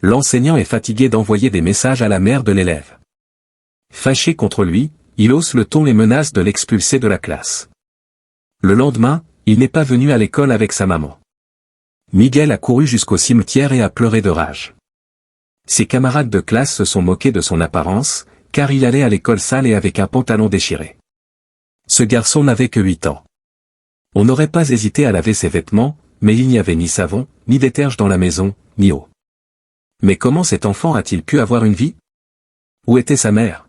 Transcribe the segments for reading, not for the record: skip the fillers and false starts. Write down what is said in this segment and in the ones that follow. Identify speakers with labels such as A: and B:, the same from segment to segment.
A: L'enseignant est fatigué d'envoyer des messages à la mère de l'élève. Fâché contre lui, il hausse le ton et menace de l'expulser de la classe. Le lendemain, il n'est pas venu à l'école avec sa maman. Miguel a couru jusqu'au cimetière et a pleuré de rage. Ses camarades de classe se sont moqués de son apparence, car il allait à l'école sale et avec un pantalon déchiré. Ce garçon n'avait que 8 ans. On n'aurait pas hésité à laver ses vêtements, mais il n'y avait ni savon, ni déterge dans la maison, ni eau. Mais comment cet enfant a-t-il pu avoir une vie? Où était sa mère?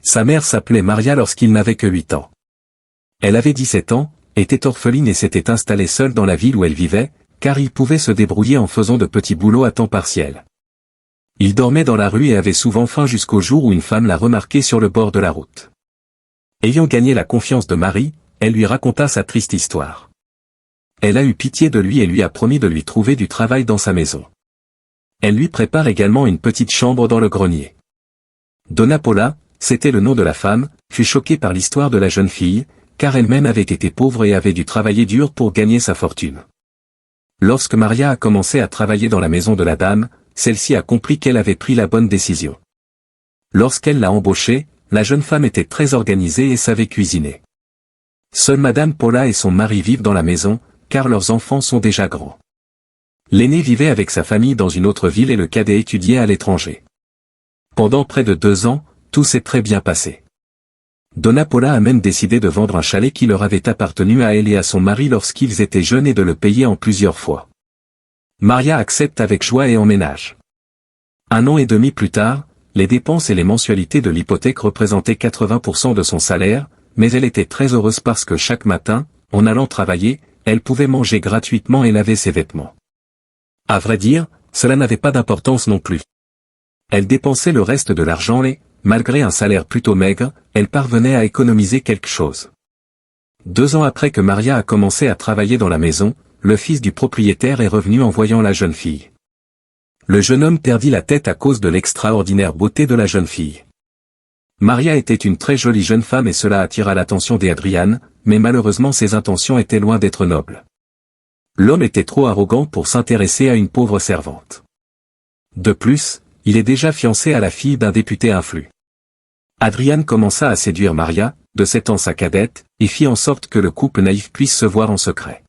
A: Sa mère s'appelait Maria lorsqu'il n'avait que 8 ans. Elle avait 17 ans, était orpheline et s'était installée seule dans la ville où elle vivait, car il pouvait se débrouiller en faisant de petits boulots à temps partiel. Il dormait dans la rue et avait souvent faim jusqu'au jour où une femme l'a remarqué sur le bord de la route. Ayant gagné la confiance de Marie, elle lui raconta sa triste histoire. Elle a eu pitié de lui et lui a promis de lui trouver du travail dans sa maison. Elle lui prépare également une petite chambre dans le grenier. Donna Paula, c'était le nom de la femme, fut choquée par l'histoire de la jeune fille, car elle-même avait été pauvre et avait dû travailler dur pour gagner sa fortune. Lorsque Maria a commencé à travailler dans la maison de la dame, celle-ci a compris qu'elle avait pris la bonne décision. Lorsqu'elle l'a embauchée, la jeune femme était très organisée et savait cuisiner. Seule Madame Paula et son mari vivent dans la maison, car leurs enfants sont déjà grands. L'aîné vivait avec sa famille dans une autre ville et le cadet étudiait à l'étranger. Pendant près de 2 ans, tout s'est très bien passé. Donna Paula a même décidé de vendre un chalet qui leur avait appartenu à elle et à son mari lorsqu'ils étaient jeunes et de le payer en plusieurs fois. Maria accepte avec joie et emménage. 1 an et demi plus tard, les dépenses et les mensualités de l'hypothèque représentaient 80% de son salaire, mais elle était très heureuse parce que chaque matin, en allant travailler, elle pouvait manger gratuitement et laver ses vêtements. À vrai dire, cela n'avait pas d'importance non plus. Elle dépensait le reste de l'argent et, malgré un salaire plutôt maigre, elle parvenait à économiser quelque chose. 2 ans après que Maria a commencé à travailler dans la maison, le fils du propriétaire est revenu en voyant la jeune fille. Le jeune homme perdit la tête à cause de l'extraordinaire beauté de la jeune fille. Maria était une très jolie jeune femme et cela attira l'attention d'Adrian, mais malheureusement ses intentions étaient loin d'être nobles. L'homme était trop arrogant pour s'intéresser à une pauvre servante. De plus, il est déjà fiancé à la fille d'un député influent. Adrian commença à séduire Maria, de 7 ans sa cadette, et fit en sorte que le couple naïf puisse se voir en secret.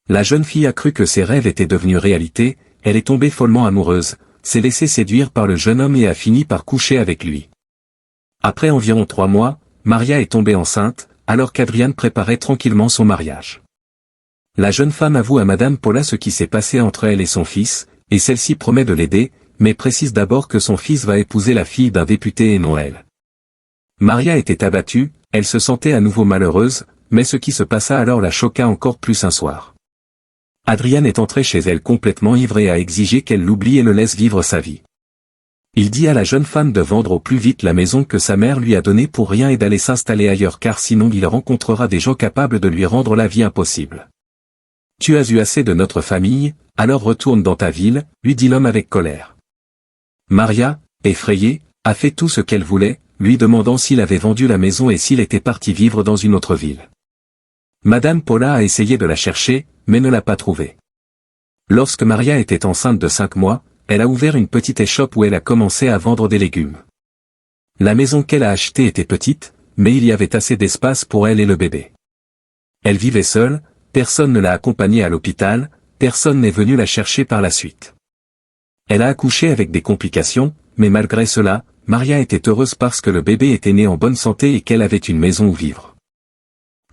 A: La jeune fille a cru que ses rêves étaient devenus réalité, elle est tombée follement amoureuse, s'est laissée séduire par le jeune homme et a fini par coucher avec lui. Après environ 3 mois, Maria est tombée enceinte, alors qu'Adrian préparait tranquillement son mariage. La jeune femme avoue à Madame Paula ce qui s'est passé entre elle et son fils, et celle-ci promet de l'aider, mais précise d'abord que son fils va épouser la fille d'un député et non elle. Maria était abattue, elle se sentait à nouveau malheureuse, mais ce qui se passa alors la choqua encore plus un soir. Adrian est entré chez elle complètement ivre et a exigé qu'elle l'oublie et le laisse vivre sa vie. Il dit à la jeune femme de vendre au plus vite la maison que sa mère lui a donnée pour rien et d'aller s'installer ailleurs car sinon il rencontrera des gens capables de lui rendre la vie impossible. Tu as eu assez de notre famille, alors retourne dans ta ville, lui dit l'homme avec colère. Maria, effrayée, a fait tout ce qu'elle voulait, lui demandant s'il avait vendu la maison et s'il était parti vivre dans une autre ville. Madame Paula a essayé de la chercher, mais ne l'a pas trouvée. Lorsque Maria était enceinte de 5 mois, elle a ouvert une petite échoppe où elle a commencé à vendre des légumes. La maison qu'elle a achetée était petite, mais il y avait assez d'espace pour elle et le bébé. Elle vivait seule, personne ne l'a accompagnée à l'hôpital, personne n'est venu la chercher par la suite. Elle a accouché avec des complications, mais malgré cela, Maria était heureuse parce que le bébé était né en bonne santé et qu'elle avait une maison où vivre.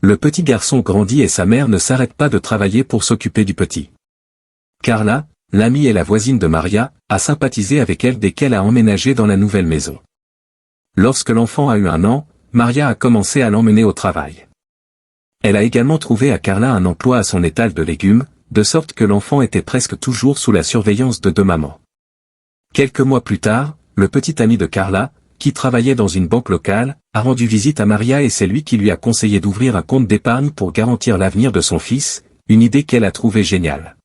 A: Le petit garçon grandit et sa mère ne s'arrête pas de travailler pour s'occuper du petit. Carla, l'amie et la voisine de Maria, a sympathisé avec elle dès qu'elle a emménagé dans la nouvelle maison. Lorsque l'enfant a eu 1 an, Maria a commencé à l'emmener au travail. Elle a également trouvé à Carla un emploi à son étal de légumes, de sorte que l'enfant était presque toujours sous la surveillance de 2 mamans. Quelques mois plus tard, le petit ami de Carla, qui travaillait dans une banque locale, a rendu visite à Maria et c'est lui qui lui a conseillé d'ouvrir un compte d'épargne pour garantir l'avenir de son fils, une idée qu'elle a trouvée géniale.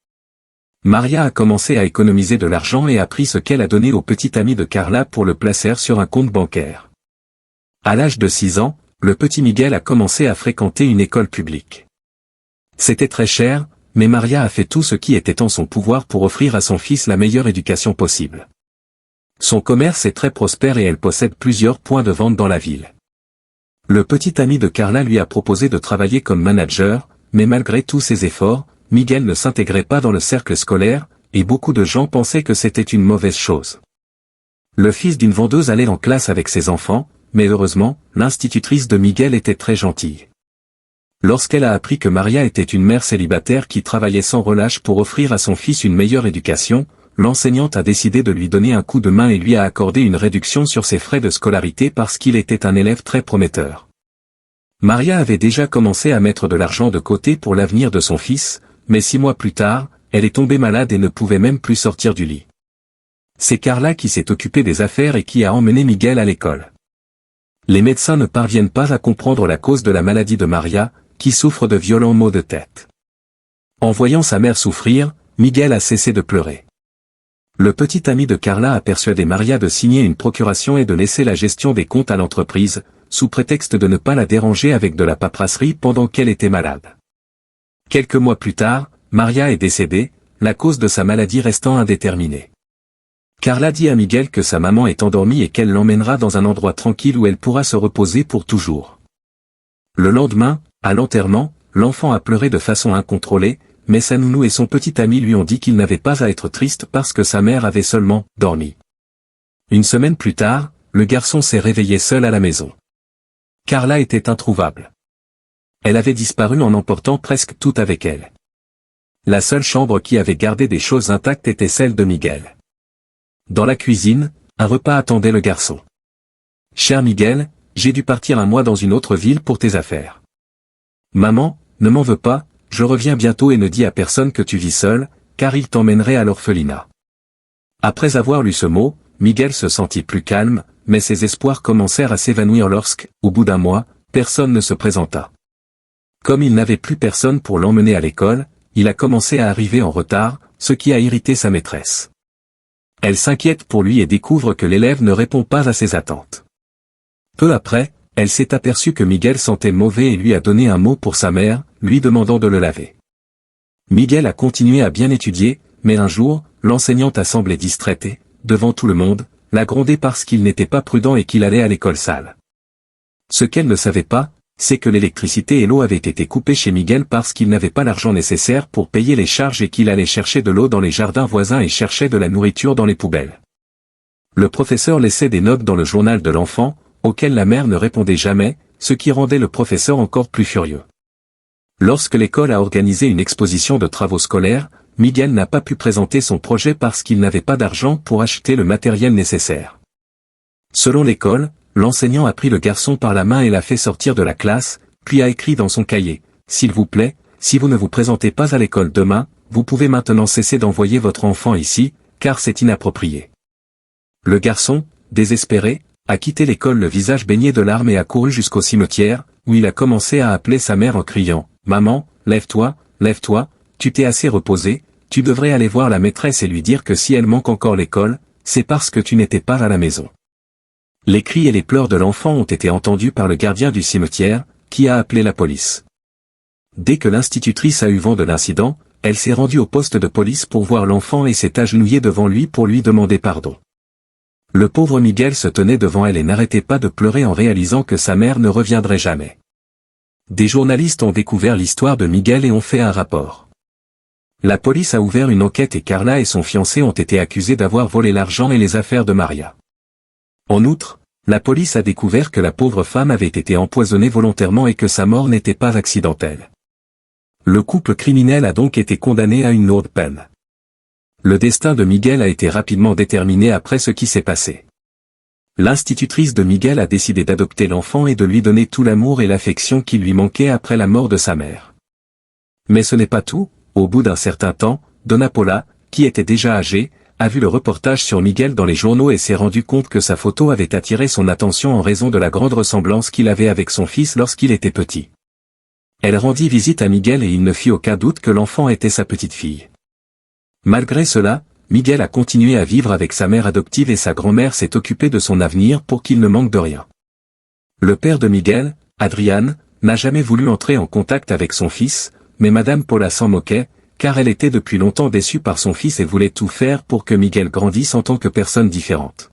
A: Maria a commencé à économiser de l'argent et a pris ce qu'elle a donné au petit ami de Carla pour le placer sur un compte bancaire. À l'âge de 6 ans, le petit Miguel a commencé à fréquenter une école publique. C'était très cher, mais Maria a fait tout ce qui était en son pouvoir pour offrir à son fils la meilleure éducation possible. Son commerce est très prospère et elle possède plusieurs points de vente dans la ville. Le petit ami de Carla lui a proposé de travailler comme manager, mais malgré tous ses efforts, Miguel ne s'intégrait pas dans le cercle scolaire, et beaucoup de gens pensaient que c'était une mauvaise chose. Le fils d'une vendeuse allait en classe avec ses enfants, mais heureusement, l'institutrice de Miguel était très gentille. Lorsqu'elle a appris que Maria était une mère célibataire qui travaillait sans relâche pour offrir à son fils une meilleure éducation, l'enseignante a décidé de lui donner un coup de main et lui a accordé une réduction sur ses frais de scolarité parce qu'il était un élève très prometteur. Maria avait déjà commencé à mettre de l'argent de côté pour l'avenir de son fils, mais 6 mois plus tard, elle est tombée malade et ne pouvait même plus sortir du lit. C'est Carla qui s'est occupée des affaires et qui a emmené Miguel à l'école. Les médecins ne parviennent pas à comprendre la cause de la maladie de Maria, qui souffre de violents maux de tête. En voyant sa mère souffrir, Miguel a cessé de pleurer. Le petit ami de Carla a persuadé Maria de signer une procuration et de laisser la gestion des comptes à l'entreprise, sous prétexte de ne pas la déranger avec de la paperasserie pendant qu'elle était malade. Quelques mois plus tard, Maria est décédée, la cause de sa maladie restant indéterminée. Carla dit à Miguel que sa maman est endormie et qu'elle l'emmènera dans un endroit tranquille où elle pourra se reposer pour toujours. Le lendemain, à l'enterrement, l'enfant a pleuré de façon incontrôlée, mais sa nounou et son petit ami lui ont dit qu'il n'avait pas à être triste parce que sa mère avait seulement dormi. Une semaine plus tard, le garçon s'est réveillé seul à la maison. Carla était introuvable. Elle avait disparu en emportant presque tout avec elle. La seule chambre qui avait gardé des choses intactes était celle de Miguel. Dans la cuisine, un repas attendait le garçon. « Cher Miguel, j'ai dû partir un mois dans une autre ville pour tes affaires. Maman, ne m'en veux pas, je reviens bientôt et ne dis à personne que tu vis seul, car il t'emmènerait à l'orphelinat. » Après avoir lu ce mot, Miguel se sentit plus calme, mais ses espoirs commencèrent à s'évanouir lorsque, au bout d'un mois, personne ne se présenta. Comme il n'avait plus personne pour l'emmener à l'école, il a commencé à arriver en retard, ce qui a irrité sa maîtresse. Elle s'inquiète pour lui et découvre que l'élève ne répond pas à ses attentes. Peu après, elle s'est aperçue que Miguel sentait mauvais et lui a donné un mot pour sa mère, lui demandant de le laver. Miguel a continué à bien étudier, mais un jour, l'enseignante a semblé distraite et, devant tout le monde, l'a grondé parce qu'il n'était pas prudent et qu'il allait à l'école sale. Ce qu'elle ne savait pas, c'est que l'électricité et l'eau avaient été coupées chez Miguel parce qu'il n'avait pas l'argent nécessaire pour payer les charges et qu'il allait chercher de l'eau dans les jardins voisins et cherchait de la nourriture dans les poubelles. Le professeur laissait des notes dans le journal de l'enfant, auxquelles la mère ne répondait jamais, ce qui rendait le professeur encore plus furieux. Lorsque l'école a organisé une exposition de travaux scolaires, Miguel n'a pas pu présenter son projet parce qu'il n'avait pas d'argent pour acheter le matériel nécessaire. Selon l'école, l'enseignant a pris le garçon par la main et l'a fait sortir de la classe, puis a écrit dans son cahier « S'il vous plaît, si vous ne vous présentez pas à l'école demain, vous pouvez maintenant cesser d'envoyer votre enfant ici, car c'est inapproprié. » Le garçon, désespéré, a quitté l'école le visage baigné de larmes et a couru jusqu'au cimetière, où il a commencé à appeler sa mère en criant « Maman, lève-toi, lève-toi, tu t'es assez reposé, tu devrais aller voir la maîtresse et lui dire que si elle manque encore l'école, c'est parce que tu n'étais pas à la maison. » Les cris et les pleurs de l'enfant ont été entendus par le gardien du cimetière, qui a appelé la police. Dès que l'institutrice a eu vent de l'incident, elle s'est rendue au poste de police pour voir l'enfant et s'est agenouillée devant lui pour lui demander pardon. Le pauvre Miguel se tenait devant elle et n'arrêtait pas de pleurer en réalisant que sa mère ne reviendrait jamais. Des journalistes ont découvert l'histoire de Miguel et ont fait un rapport. La police a ouvert une enquête et Carla et son fiancé ont été accusés d'avoir volé l'argent et les affaires de Maria. En outre, la police a découvert que la pauvre femme avait été empoisonnée volontairement et que sa mort n'était pas accidentelle. Le couple criminel a donc été condamné à une lourde peine. Le destin de Miguel a été rapidement déterminé après ce qui s'est passé. L'institutrice de Miguel a décidé d'adopter l'enfant et de lui donner tout l'amour et l'affection qui lui manquaient après la mort de sa mère. Mais ce n'est pas tout, au bout d'un certain temps, Donna Paula, qui était déjà âgée, a vu le reportage sur Miguel dans les journaux et s'est rendu compte que sa photo avait attiré son attention en raison de la grande ressemblance qu'il avait avec son fils lorsqu'il était petit. Elle rendit visite à Miguel et il ne fit aucun doute que l'enfant était sa petite fille. Malgré cela, Miguel a continué à vivre avec sa mère adoptive et sa grand-mère s'est occupée de son avenir pour qu'il ne manque de rien. Le père de Miguel, Adrian, n'a jamais voulu entrer en contact avec son fils, mais Madame Paula s'en moquait, car elle était depuis longtemps déçue par son fils et voulait tout faire pour que Miguel grandisse en tant que personne différente.